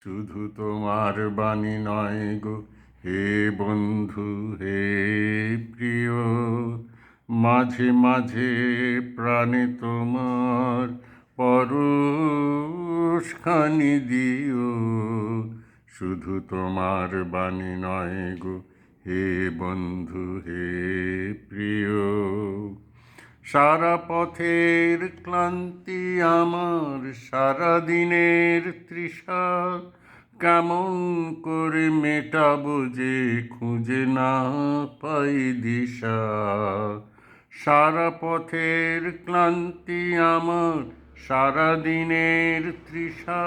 শুধু তোমার বাণী নয় গো হে বন্ধু হে প্রিয়, মাঝে মাঝে প্রাণে তোমার পরশখানি দিও। শুধু তোমার বাণী নয় গো হে বন্ধু হে প্রিয়, সারা পথের ক্লান্তি আমার, সারা দিনের তৃষা কেমন করে মেটাবো যে খুঁজে না পাই দিশা। সারা পথের ক্লান্তি আমার, সারা দিনের তৃষা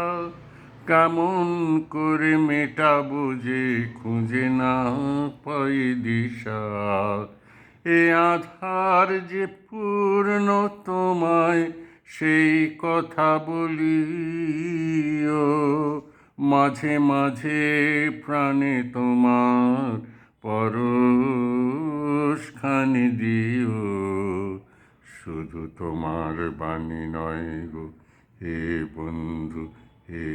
কেমন করে মেটাবো যে খুঁজে না পাই দিশা। এ আধার যে পূর্ণ তোমায় সেই কথা বলিও, মাঝে মাঝে প্রাণে তোমার পরশখানি দিও। শুধু তোমার বাণী নয় গো হে বন্ধু হে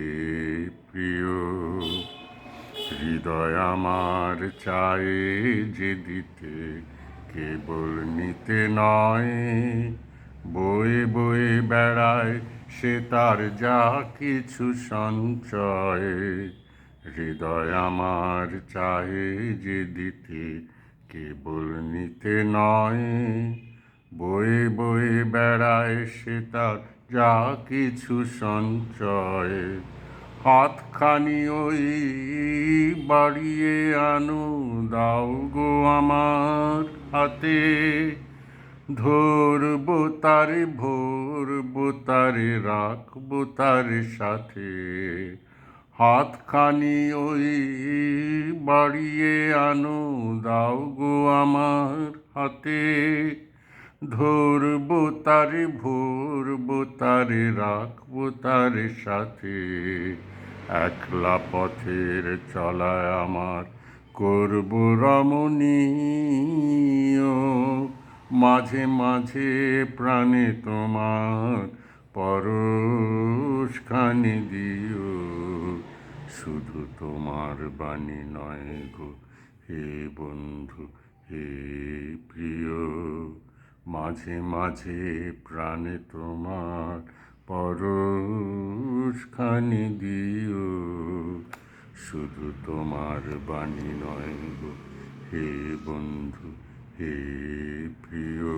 প্রিয়, হৃদয় আমার চায় যে দিতে, কেবল নিতে নয়। বয়ে বয়ে বেড়ায় সে তার যা কিছু সঞ্চয়। হৃদয় আমার চায় যে দিতে, কেবল নিতে নয়। বয়ে বয়ে বেড়ায় সে তার যা কিছু সঞ্চয়। হাতখানি ওই বাড়িয়ে আনো, দাও গো আমার হাতে। ধরবো তারে, ভরবো তারে, রাখবো তার সাথে। হাতখানি ওই বাড়িয়ে আনো, দাও গো আমার হাতে। ধরবো তারে, ভরবো তারে, রাখবো তার সাথে। একলা পথের চলায় আমার করবো রমণীয়, মাঝে মাঝে প্রাণে তোমার পরশখানি দিও। শুধু তোমার বাণী নয় গো হে বন্ধু হে প্রিয়, মাঝে মাঝে প্রাণে তোমার পরশখানি দিও। শুধু তোমার বাণী নয় গো হে বন্ধু হে প্রিয়।